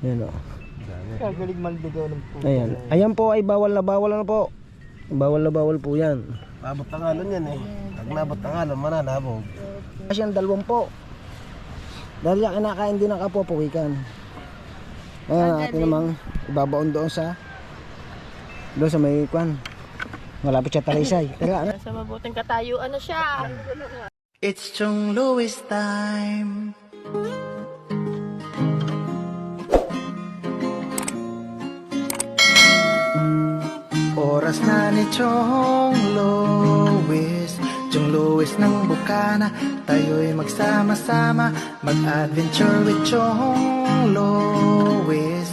Yan o. Kagaling malbigaw ng puto. Ayan. Ayan po ay bawal na po. Bawal na bawal po yan. Abot ang alon yan eh. Pag nabot ang alon, mananabog. Kasi yung 2 po. Dahil yan kinakain din ang kapwa pawikan. Ayan natin namang ibabaon doon sa may kwan. Malapit siya Talisay. Tara, ano? Sa mabuting katayuan na siya. It's Chong Louis time. Oras na ni Chong Louis, Chong Louis ng Bukana. Tayo'y magsama-sama, mag-adventure with Chong Louis.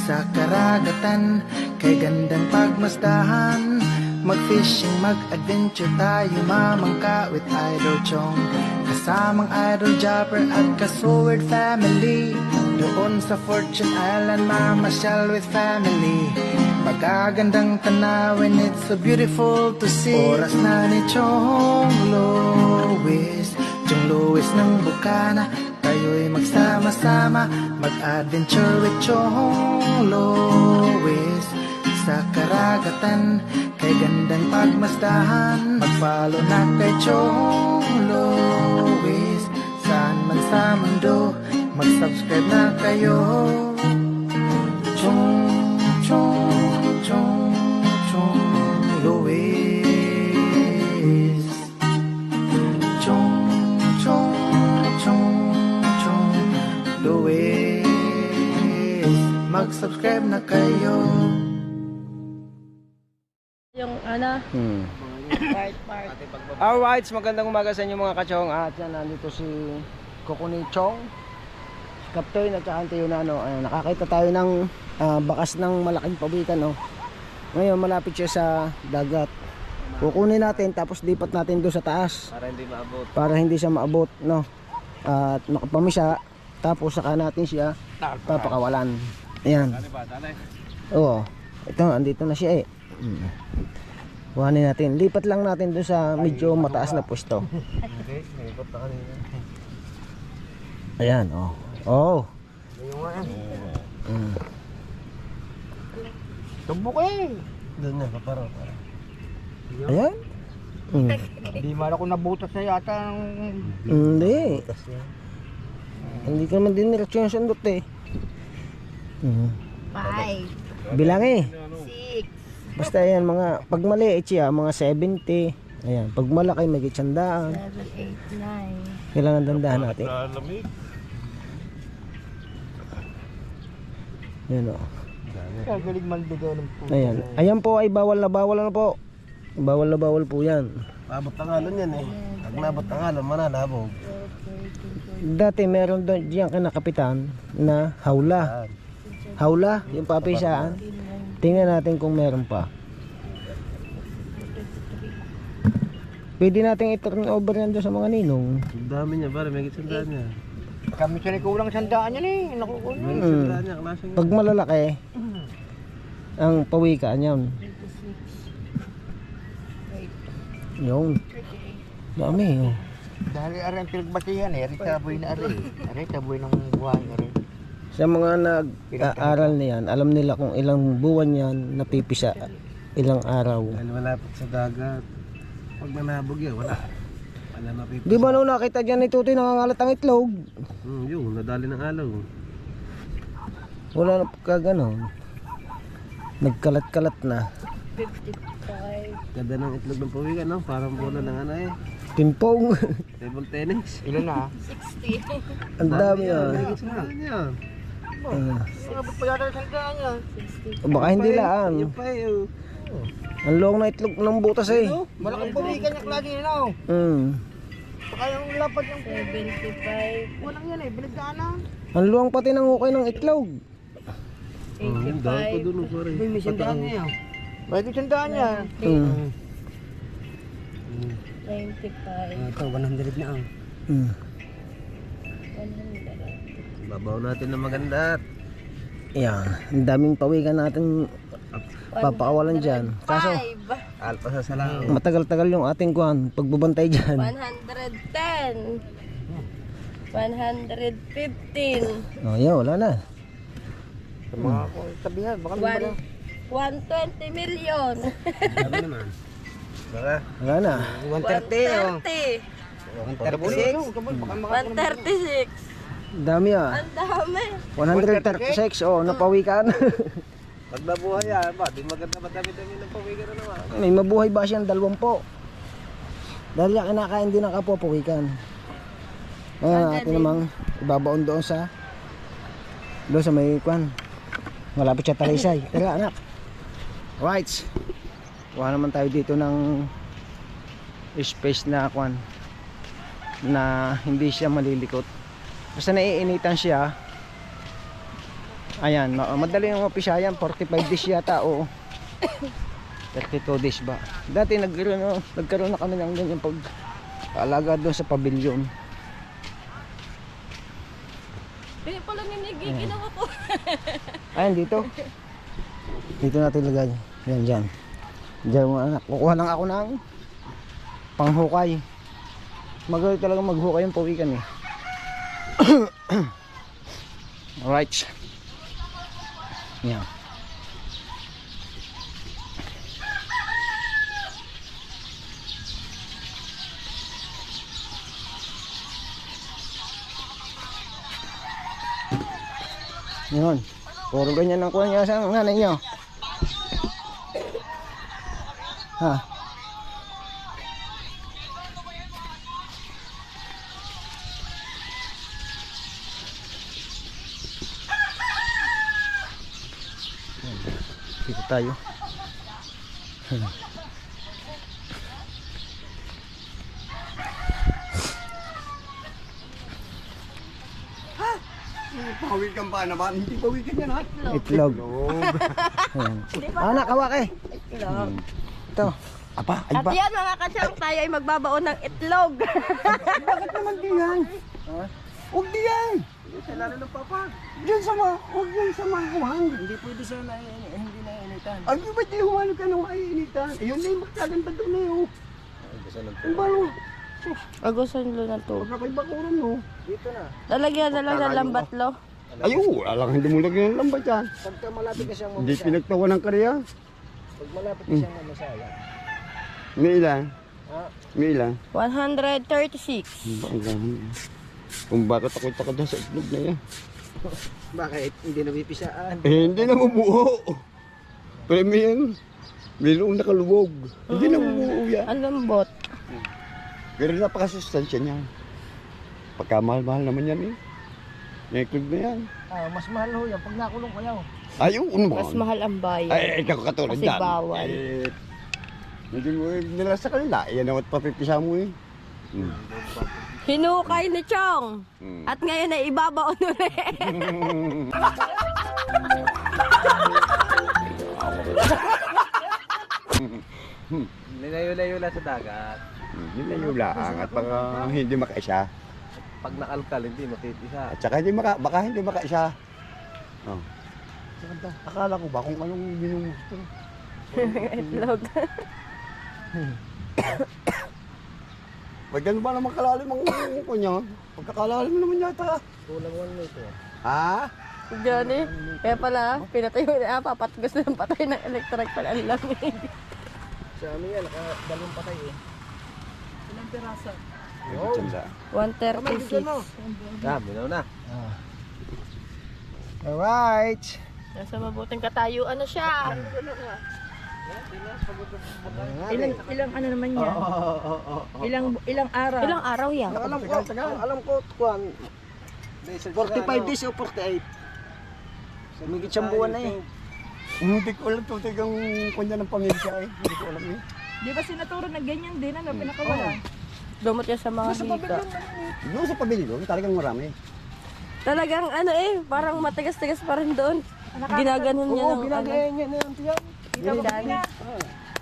Sa karagatan, kay gandang pagmasdahan, mag-fishing, mag-adventure tayo, mamangka with Idol Chong. Kasamang Idol Jumper at Kasword family. Doon sa Fortune Island, mamasyal with family. Magagandang tanawin, it's so beautiful to see. Oras na ni Chong Louis, Chong Louis ng Bukana. Tayo'y magsama-sama, mag-adventure with Chong Louis. Sa karagatan, kay gandang pagmasdahan, mag-follow na kay Chong Louis. Saan man sa mundo, mag-subscribe na kayo. Chong Louis. Chong Louis. Mag-subscribe na kayo. Yung ano, part. Alright, magandang umaga sa inyo mga kachong. At yan, nandito si Kokuni Chong, si Captain at saka Antay Yunano. Ayan, nakakita tayo ng bakas ng malaking pawikan, no? Ngayon malapit siya sa dagat. Kukunin natin tapos lipat natin doon sa taas para hindi siya maabot, no? At makapamisa, tapos saka natin siya papakawalan. Ayan. Oo. Ito, andito na siya eh. Kuhanin natin. Lipat lang natin doon sa medyo mataas na pwesto. Ayan, oh. Oh. Tumbok eh. Doon na, paparo. Ayan. Hindi man ako nabutas na yata. Hindi. Hindi ka naman din nireaksyon yung sundot eh. 5, Bilang eh. 6, Basta ayan, mga pag maliit siya, mga 70. Ayan, pag malaki may 100. 7, 8, 9. Kailangan dandahan natin. Ayan o. Kagaling malbigaw ng puto. Ayan. Ayan po ay bawal na po. Bawal na bawal po yan. Abot ang alon yan eh. Pag nabot ang alon, mananabog. Dati meron doon diyan kinakapitan na hawla. Hawla, yung papisaan. Tingnan natin kung meron pa. Pwede natin i-turn over yan doon sa mga ninong. Ang dami niya, pare, may gitsandaan niya. Kami siya kulang sandaan niya eh. Nakukulang. May gitsandaan niya, klaseng. Pag malalaki, ang pawikaan yan. Yung dami oh. Dahil ari ang pinagbasihan eh. Ari taboy na ari. Ari taboy ng buhay ari. Sa mga nag-aaral niyan, alam nila kung ilang buwan yan napipisa, ilang araw. Dahil malapit sa dagat. Pag manabog yan, wala. Wala mapipisa. Di ba nung nakita dyan ni Tutoy nangangalat ang itlog? Yun, nadali ng alaw. Wala na kaganon. Nagkalat-kalat na. 55, Ganda ng itlog ng pawikan, no? Parang bola ng ano eh. Timpong. Table tennis. Ilan na? 60, Ang dami ah. May gitsandaan niya. Abot pa yata ng sandaan niya. 60. Baka hindi lang. Yung pa eh. Oh. Ang long na itlog ng butas eh. Malaking pawikan niya lagi no? Baka yung lapad yung 75, walang yan eh. Binagdaanan. Ang luwang pati ng ukay ng itlog. 85, May sandaan niya. May sandaan niya. 95, Ito, 100 na ang. 100, Babaw natin na maganda. Yan. Ang daming pawikan natin papakawalan dyan. Kaso 5, Alpa sa salang. matagal-tagal yung ating kuhan pagbabantay dyan. 110, 115, Oh, yan, wala na. Sa mga sabihan, baka naman. 120 million. Sabi naman. Baka. Wala na. 130 130. 136. 136. Dami ah. Ang dami. 136, oh, napawi ka na. Pag nabuhay yan, ba? Di maganda madami-dami ng pawigan na naman. May mabuhay ba siyang 20? Dahil yung kinakain din ng kapwa, pawikan. Ngayon natin namang ibabaon doon sa may kwan. Malapit siya Talisay. Tara anak. Right. Kuha naman tayo dito ng space na kwan na hindi siya malilikot. Basta naiinitan siya. Ayan, madali yung mapisa yan. 45 days yata o 32 days ba. Dati nagkaroon na kami ng ganyan pag-aalaga doon sa pavilion. Kaya pala ninigay, ginawa ko. Ayan dito. Dito natin lagay. Yan dyan. Diyan mga anak. Kukuha lang ako ng panghukay. Magaling talaga maghukay yung pawikan eh. Alright. Yan. Yun. Puro ganyan ang kuha niya sa nanay niyo. Ha? Dito tayo. Pawigan pa naman, hindi pawigan yan ha. Itlog. Ayan. Anak, hawak eh. Itlog. Ito. Apa, ay At ba? yan mga kasyang, tayo ay magbabaon ng itlog. Bakit naman di yan? Ha? Huwag di yan. Sa lalo ng papa. Diyan sa mga, huwag yan sa mga kuhan. Hindi pwede sa hindi naiinitan. Ay, di ba di humalo ka ng maiinitan? Ayun na yung magkaganda doon na yun. Ang balo. Agusan lo na to. Huwag na kayo bakuran no. Dito na. Lalagyan na lang ng lambat lo. Ayun, wala lang, hindi mo lagyan ng lambat yan. Pagka malapit ka siyang Hindi mamasa. pinagtawa ng karya. Pag malapit ka siyang mamasaya. May ilan? Ha? May ilan? 136. Kung bakit ako doon sa itlog na yan. Bakit? Hindi nabipisaan. Eh, hindi na mabuo. Pero mayroong nakalubog. Hindi na mabuo yan. Ang lambot. Pero napakasustansya niya. Pagkamahal-mahal naman yan eh. Yung itlog na yan. Ah, mas mahal ho yan pag nakulong kayo. Ayun naman. Mas mahal ang bayan. Ay, ikaw katulad Kasi dyan. bawal. Eh, hindi mo nila sa kanila. Yan ang papipisa mo eh. Hinukay ni Chong. At ngayon ay ibabaon ulit. Nilayo-layo lang sa dagat. Hindi na yung laang at baka hindi makaisa. Pag naalkal, hindi matitisa. At saka hindi baka hindi makaisa. Oh. Akala ko ba kung anong ginusto? Itlog. Pag ganun ba naman kalalim ang kanya? Pagkakalalim naman yata. Kulang 1 meter. Ha? Johnny, kaya pala, pinatay mo na, papatgos ng patay ng electric pala ang lamig. Sa amin yan, nakadalong patay eh. Ilang piraso? Tanda. 136. Minaw na. Alright. Nasa mabuting katayuan na siya. Ilang ano naman yan? Ilang araw? Ilang araw yan? Alam ko, kuwan, 45 days o 48. May gitsang buwan na eh. Hindi ko alam tutig ang kunya ng pamilya eh. Hindi ko alam eh. Di ba sinaturo na ganyan din, ano, pinakawala? Dumot yan sa mga hika. Doon sa pamilya, talagang marami. Talagang ano eh, parang matigas-tigas pa rin doon. Ginaganon niya Oo, ng ano. ginagayan niya na yan. Tiyan.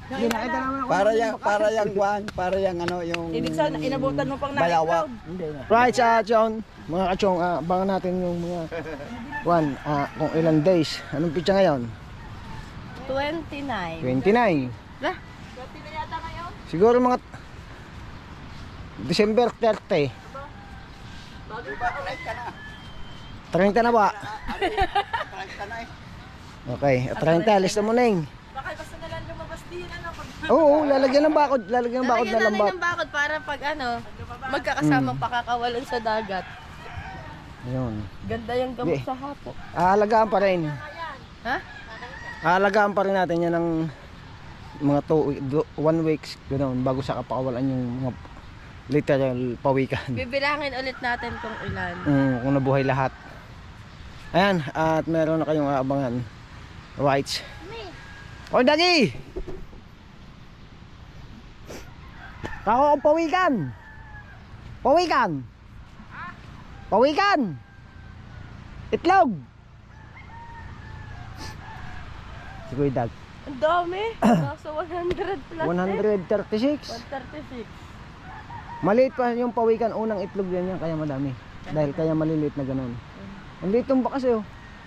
Ginakita naman ako. Para yang ano yung Ibig sabihin, inabutan mo pang bayawak. Right, John. Mga kachong, abangan natin yung mga kung ilang days. Anong pitsa ngayon? 29. 29. Lah? Siguro mga December 30. 30 na ba? Okay, 30, lista mo na yung. Baka basta na lang lumabas din, ano, pag Oo, lalagyan ng bakod na Lalagyan natin lambat. ng bakod para pag ano, magkakasamang pakakawalan sa dagat. Ayun. Ganda yung gamot Di. sa hapo. Aalagaan pa rin. Ha? Aalagaan pa rin natin yan ng mga 1 week ganoon bago sa kapakawalan yung mga literal pawikan. Bibilangin ulit natin kung ilan. Kung nabuhay lahat. Ayan, at meron na kayong aabangan. Right. O Dagi! Kako ang pawikan! Pawikan! Pawikan! Itlog! Si Kuya Dag. Ang dami. Nasa 100 plus 136. 136. Maliit pa yung pawikan, unang itlog yan kaya madami. Dahil kaya maliliit na ganun. Ang liit yung bakas eh. Oh.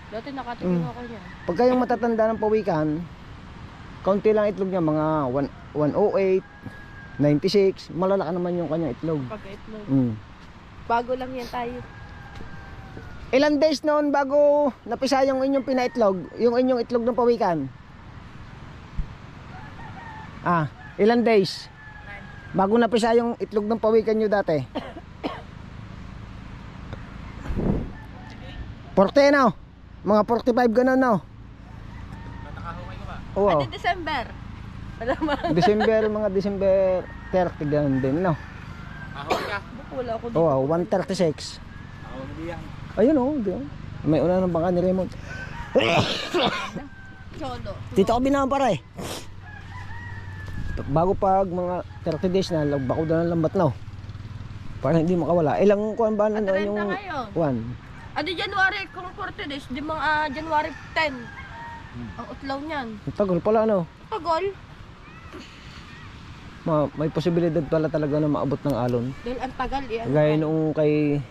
Dati nakatingin ako niya. Pagka yung matatanda ng pawikan, kaunti lang itlog niya, mga 108, 96, malalaka naman yung kanyang itlog. Pagka-itlog. Bago lang yan tayo. Ilan days noon bago napisa yung inyong pinaitlog, yung inyong itlog ng pawikan? Ilan days? Bago napisa yung itlog ng pawikan nyo dati? 40 no? Mga 45 ganun no? Oo. Ate December. Wala ma. Mga December 30 ganun din no? Wala ako dito. Oo, 136. Ayun oh, may una ng bangka ni Raymond. Cholo. Dito ko binahan para eh. Bago pag mga 30 days na, bako na ng lambat na. Para hindi makawala. Ilang kuwan ba na yung ngayon. kuwan? Adi January kung 40 days, di mga January 10. Ang utlaw niyan. Ang tagal pala ano. Tagal. May posibilidad pala talaga na maabot ng alon. Dahil ang tagal eh. Gaya noong kay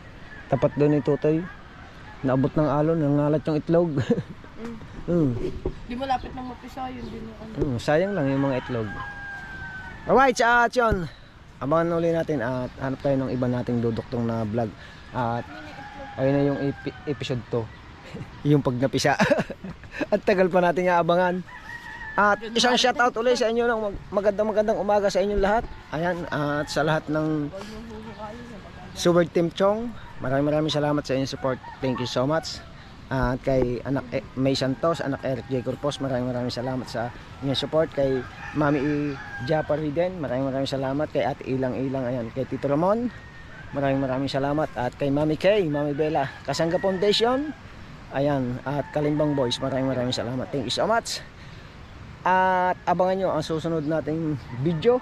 tapat doon ni Tutoy. Naabot ng alon, nangalat yung itlog. Di malapit ng mapisa yun. Di mo ano. Sayang lang yung mga itlog. Alright, at yun. Abangan uli natin at hanap tayo ng iba nating duduktong na vlog. At ayun na yung episode 2. Yung pag napisa. At tagal pa natin abangan. At isang shoutout ulit sa inyo ng magandang umaga sa inyong lahat. Ayan, at sa lahat ng Super Team Chong, maraming salamat sa inyong support. Thank you so much. At kay anak May Santos, anak Eric J. Corpos, maraming salamat sa inyong support. Kay Mami E. Japari din, maraming salamat. Kay Ate Ilang, ayan. Kay Tito Ramon, maraming salamat. At kay Mami Kay, Mami Bella, Kasangga Foundation, ayan. At Kalimbang Boys, maraming salamat. Thank you so much. At abangan nyo ang susunod nating video.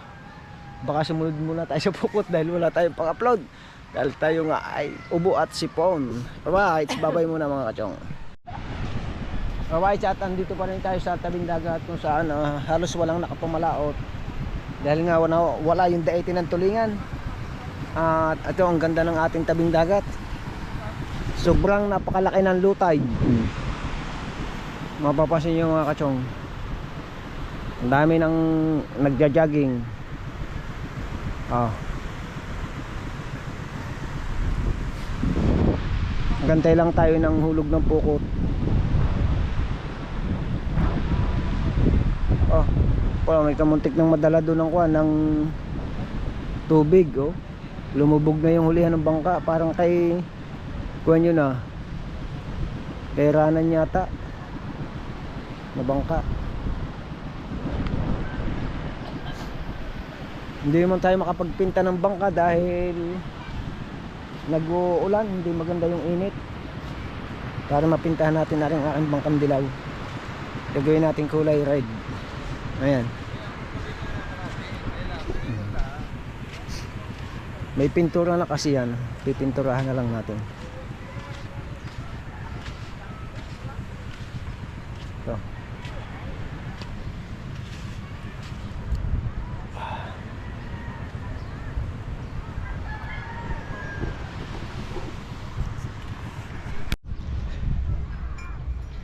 Baka sumunod muna tayo sa pukot dahil wala tayong pang-upload. Dahil tayo nga ay ubo at sipon. Alright, babay muna mga kachong. Alright, at andito pa rin tayo sa tabing dagat kung saan halos walang nakapamalaot. Dahil nga wala yung daete ng tulingan. At ito ang ganda ng ating tabing dagat. Sobrang napakalaki ng lutay. Mapapansin nyo mga kachong. Ang dami nang nagja-jogging. Gantay lang tayo ng hulog ng pukot. May kamuntik ng madala doon ng kuwan ng tubig. Lumubog na yung hulihan ng bangka. Parang kay kuwan yun Peranan yata na bangka. Hindi naman tayo makapagpinta ng bangka dahil nag-uulan, hindi maganda yung init. Para mapintahan natin na rin ang aking bangkang dilaw. Gagawin natin kulay red. Ayan. May pintura na kasi yan. Pipinturahan na lang natin. Ito.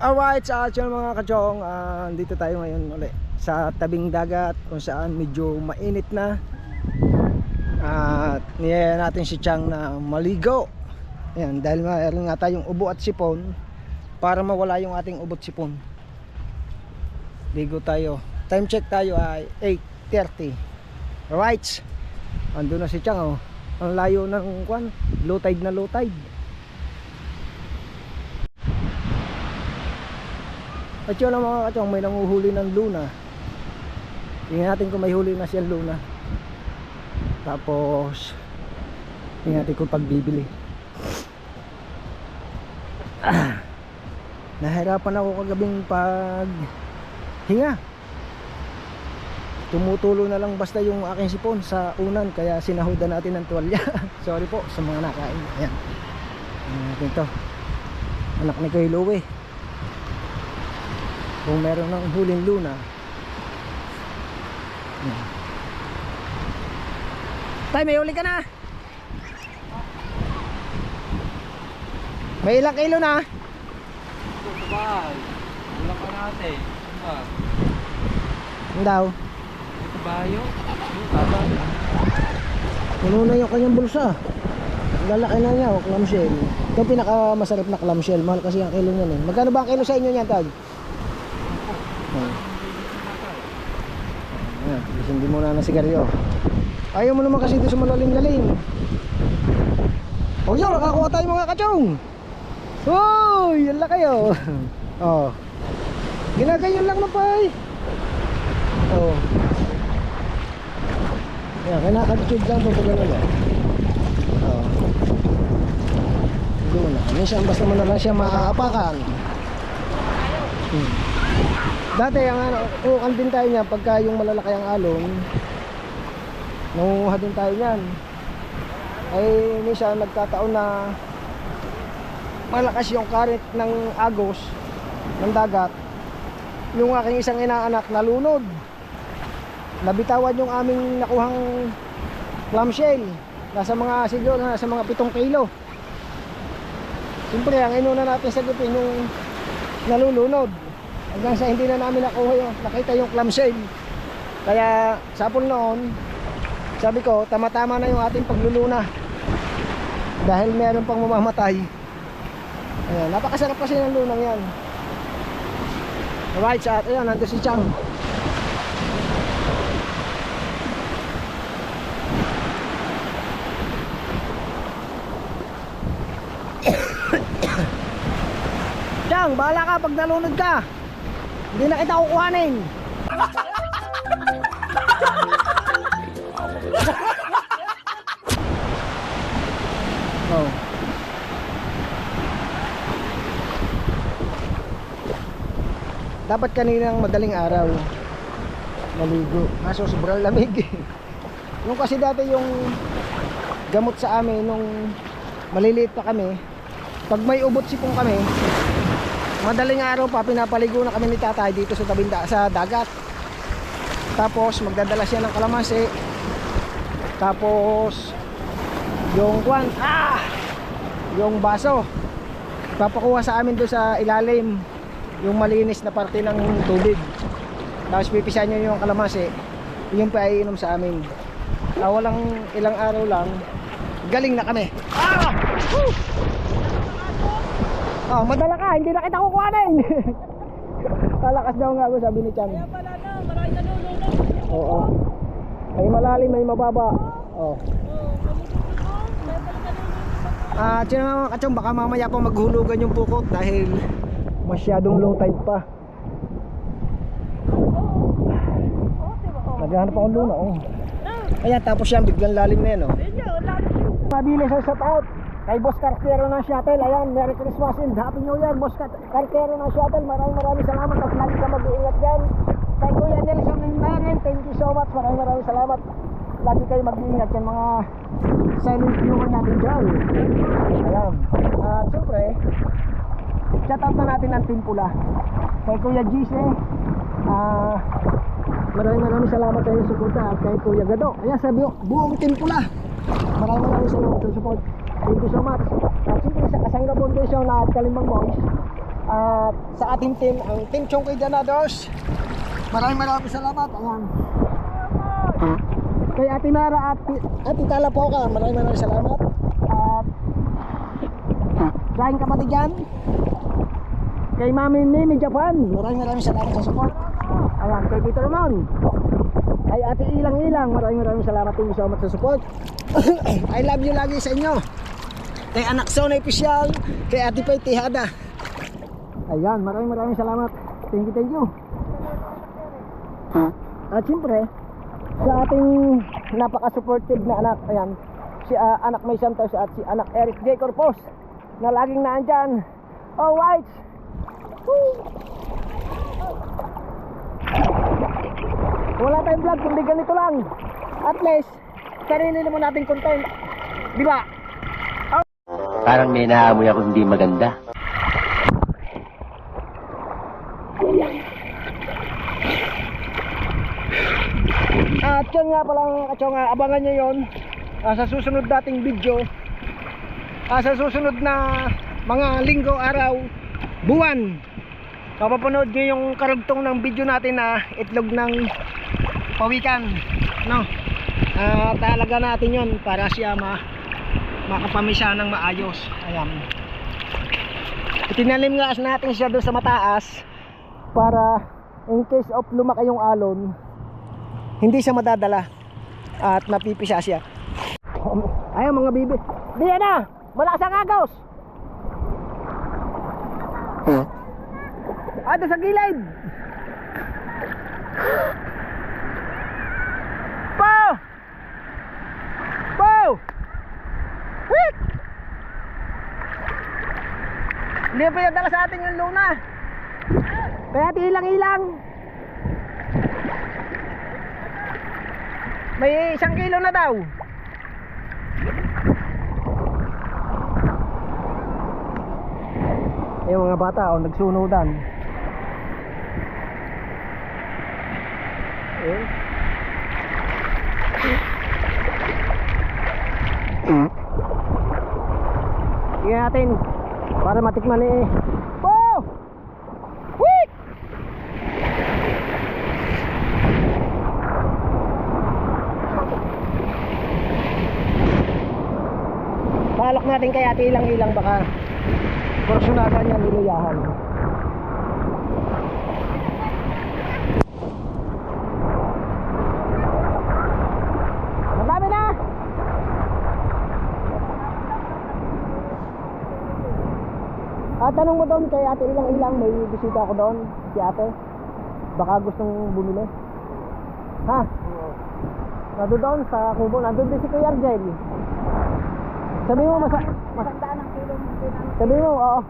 Alright, sa action mga kachong, dito tayo ngayon ulit sa tabing dagat kung saan medyo mainit na. At niyaya natin si Chang na maligo Ayan, dahil mayroon nga tayong ubo at sipon, para mawala yung ating ubo at sipon, ligo tayo. Time check tayo ay 8:30. Right, ando na si Chang, oh. Ang layo ng kwan, low tide na low tide. At yun ang mga kachong, may nanguhuli ng luna. Tingnan natin kung may huli na siyang luna. Tapos tingnan natin kung pagbibili. Nahirapan ako kagabing pag hinga. Tumutulo na lang basta yung aking sipon sa unan, kaya sinahudan natin ng tuwalya. Sorry po sa mga nakain. Ayan. Natin to. Anak ni Kuya Louie. Kung meron ng huling luna. Ayan. Tay, may huli ka na. May ilang kilo na? Sabay. Ulang ka natin. Ang daw. Ito bayo. Puno na yung kanyang bulsa. Lalaki na niya, oh, clamshell. Ito ang pinakamasarap na clamshell. Mahal kasi ang kilo niyan eh. Magkano ba ang kilo sa inyo niyan, Tag? Ayan, hindi muna na sigaryo. Ayaw mo naman kasi ito sa malalim-lalim. O yun, nakakuha tayo mga kachong. Uy, yan lang kayo. Oh. Ginagayon lang na pay. Oh. Yan, kinakatube lang po pag gano'n. Oh. Doon na. Minsan basta mo na lang siya maaapakan. Dati ang ukan din tayo niya pagka yung malalaki ang alon. Nangunguha din tayo niyan. Ay minsan nagkataon na malakas yung current ng agos ng dagat. Yung aking isang inaanak nalunod. Nabitawan yung aming nakuhang clamshell. Nasa mga siguro nasa mga 7 kilo. Siyempre ang inuna natin sagupin yung nalulunod. Hanggang sa hindi na namin nakuha yung, nakita yung clamshell. Kaya sapon noon, sabi ko tama-tama na yung ating pagluluna. Dahil meron pang mamamatay. Ayan, napakasarap kasi ng lunang yan. Alright, sa ayan, nandito si Chang. Chang, bahala ka pag nalunod ka. Hindi na kita kukuhanin. Oh. Dapat kaninang madaling araw maligo. Kaso sobrang lamig. Yung kasi dati yung gamot sa amin nung maliliit pa kami, pag may ubot sipong kami, madaling araw pa pinapaligo na kami ni tatay dito sa tabinda sa dagat. Tapos magdadala siya ng kalamansi. Tapos yung kwan, yung baso papakuha sa amin doon sa ilalim, yung malinis na parte ng tubig. Tapos pipisan nyo yung kalamansi, yun pa iinom sa amin. Walang ilang araw lang, galing na kami. Madala ka, hindi na kita kukuhanin. Kalakas daw nga ako, sabi ni Chan. Kaya pala na, maraming nalulunod. Oo. May malalim, may mababa. Oh. Sino mga kachong, baka mamaya pa maghulugan yung pukot dahil masyadong low tide pa. Naghahanap akong luna, oh. Ayan, tapos yan, biglang lalim na yan, oh. Mabili sa shout out kay Boss Cartero ng Shuttle. Ayan, Merry Christmas and Happy New Year, Boss Cartero ng Shuttle. Maraming salamat at lagi ka mag-iingat dyan. Kay Kuya Nelson and Maren, thank you so much. Maraming salamat. Lagi kayo mag-iingat yan mga silent viewer natin dyan. Ayan. At siyempre, shout out na natin ang Team Pula. Kay Kuya Gise, maraming salamat sa inyong suporta. At kay Kuya Gado, ayan sa buong Team Pula, maraming salamat sa support. Thank you so much. At siyempre sa Kasangga Foundation at Kalimbang Boys, at sa ating team, ang Team Chongkay Danados, maraming salamat. Ayan. Kay Ate Mara at Tita Lapoca, maraming salamat. At sa aking kapatid dyan. Kay Mami Mimi Japan, maraming salamat sa support. Ayan, kay Peter Ramon. Kay Ate Ilang Ilang, maraming salamat din so much sa support. I love you lagi sa inyo. Kay Anak Sonay Official, kay Ate Pay Tihada. Ayan, maraming salamat. Thank you. At siyempre, sa ating napaka-supportive na anak, ayan, si anak May Santos at si anak Eric J. Corpus na laging naandyan. Oh, whites! Woo! Wala tayong vlog kundi ganito lang. At least, sarili naman nating content. Di ba? Parang may naamoy ako hindi maganda. At yun nga pala mga kachong, abangan nyo yun sa susunod dating video, sa susunod na mga linggo, araw, buwan. Mapapanood nyo yung karugtong ng video natin na itlog ng pawikan, no? Talaga natin yun para siya makapamisa ng maayos. Ayan, itinalim nga natin siya doon sa mataas para in case of lumaki yung alon, hindi siya madadala at mapipisa siya. Ayun mga bibi, diyan na, malakas ang agos. Doon sa gilid. Po! Wait! Hindi pa yung dala sa atin yung luna. Kaya tilang-ilang. May 1 kilo na daw. Yung mga bata nagsunudan. Tingnan natin para matikman eh. Po! Wait! Palok natin kaya ilang-ilang baka porsyonada niya niluyahan. Madami na! Tanong mo doon kay ate ilang-ilang, may bisita ako doon, si ate. Baka gustong bumili. Ha? Nandun doon sa kubo, nandun din si Kuya Argel. Sabi mo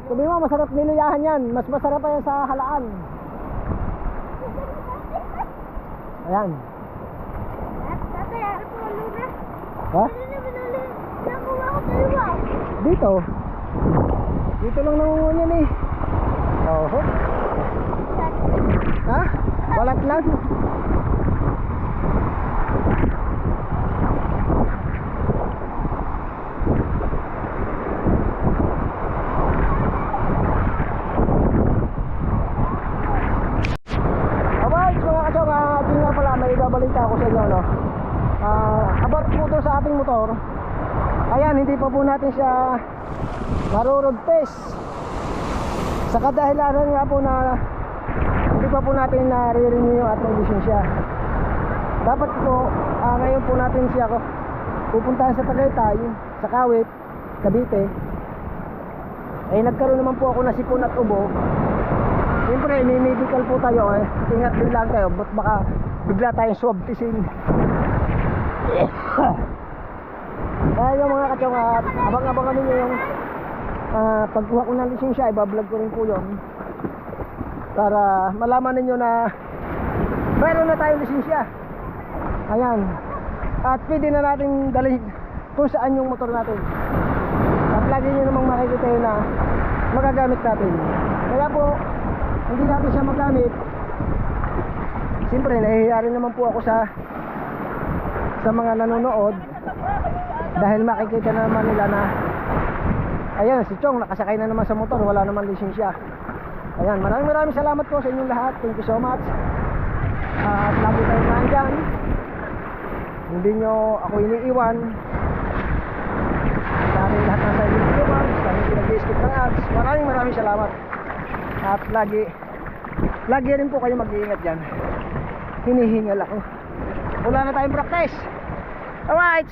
sabi mo masarap niluyahan yan. Mas masarap pa yan sa halaan. Ayan. Ha? Dito? Dito lang nangunguha yan eh. Oho. Ha? Balat lang. Balita ako sa inyo, no? About po to sa ating motor. Ayan, hindi pa po natin siya marurod test sa kadahilanan nga po na hindi pa po natin nare-renew at may lisensya. Dapat po ngayon po natin siya pupuntahan sa Tagaytay, sa Kawit, Cavite. Nagkaroon naman po ako na sipon at ubo. Siyempre may medical po tayo ingat din lang tayo, baka bigla tayong swab tisin. Kaya yung mga kachong, abang-abangan ninyo yung pagkuha ko ng lisensya, ibablog ko rin po yun para malaman ninyo na mayroon na tayong lisensya. Ayan, at pwede na natin dalhin kung saan yung motor natin. At lagi nyo namang makikita yun na magagamit natin. Kaya po hindi natin siya magamit. Siyempre, nahihiya rin naman po ako sa mga nanonood dahil makikita na naman nila na ayan, si Chong nakasakay na naman sa motor, wala naman lisensya. Ayan, maraming salamat po sa inyong lahat. Thank you so much. At lagi tayong nandyan. Hindi nyo ako iniiwan. Sa ating lahat ng sa inyong viewers, sa ating nag-skip ng ads. Maraming salamat. At lagi rin po kayo mag-iingat dyan. Hinihingal ako. Wala na tayong practice. Alright.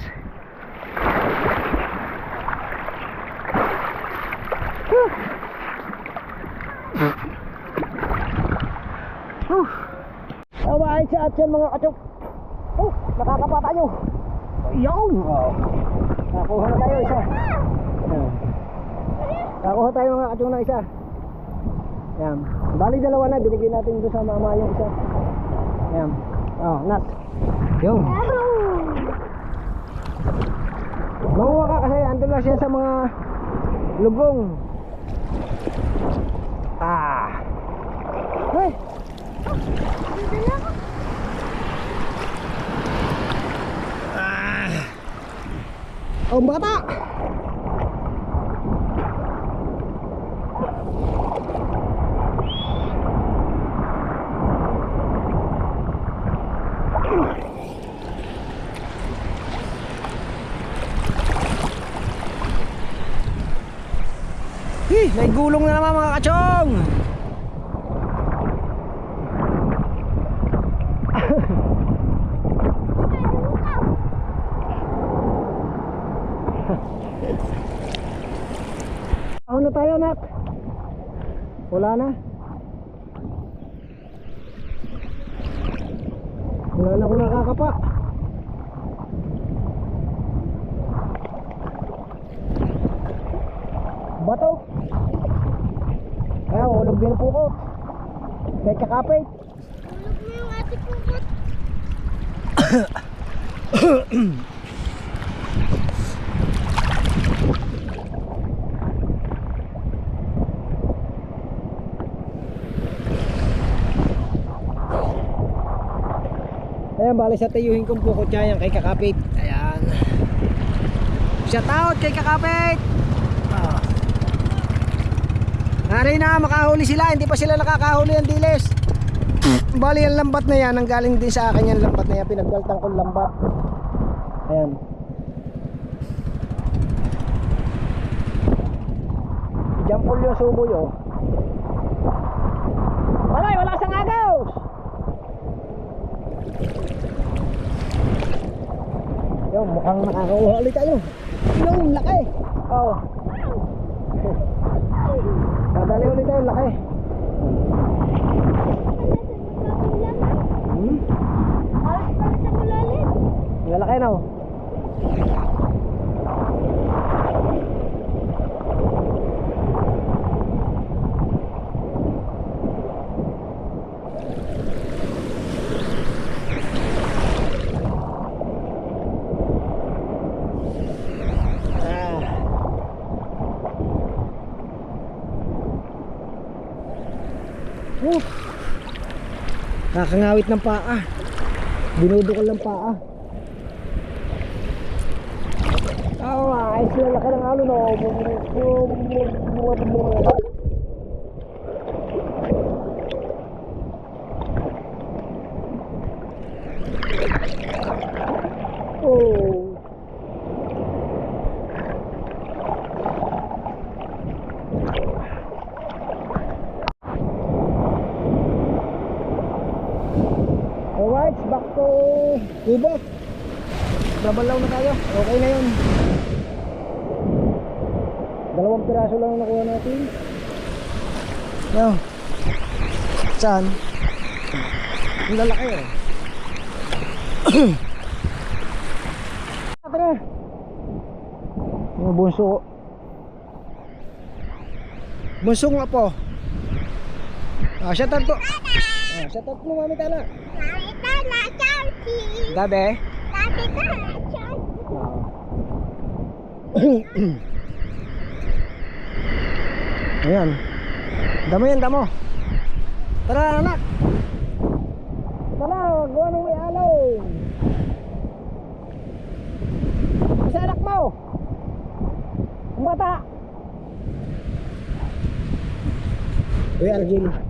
Alright, sa atin mga kachok. Nakakapa tayo. Yun. Nakuha na tayo isa. Nakuha tayo mga kachok na isa. Yan. Bali dalawa na, binigyan natin doon sa mama yung isa. Yan. Oh, nat. Yung. Manguha ka kasi andun na siya sa mga lugong. Hey. Oh, bata. May gulong na naman mga kachong. Ano na tayo, nak? Wala na. Wala na kung nakakapa. Bato. Kaya ulog din po ko. Kaya kakapit. Ulog mo yung ate pukot. Ayan, bali sa tayuhin kong pukot siya yan kay kakapit. Ayan. Shout out kay kakapit. Nari na, makahuli sila. Hindi pa sila nakakahuli ang diles. Bali yung lambat na yan, ang galing din sa akin yung lambat na yan. Pinagbaltang kong lambat. Ayan. Jampol yung suboy, oh. Balay, wala sang agaw. Yung mukhang nakakakuha ulit tayo. Yung laki. Oh. Dadali ulit tayo, laki. Lalaki na, oh. Nakakangawit ng paa. Binudukol ng paa. Alright, sila laki ng alo, no. Oh. Alright, back to Kubo. Babalaw na tayo. Okay na yun. 2 piraso lang ang nakuha natin. Yo. Saan? Ang lalaki, eh. Tara. Yung bunso. Bunso nga po. Shout out po. Shout out mo, Mami Tala. Mami Tala, Chowchi. Gabi. Mami Tala, Chowchi. Ayan. Damo yan, damo. Tara, anak. Tara, gawa ng may alaw. Isa anak mo. Ang bata. Uy, Argil.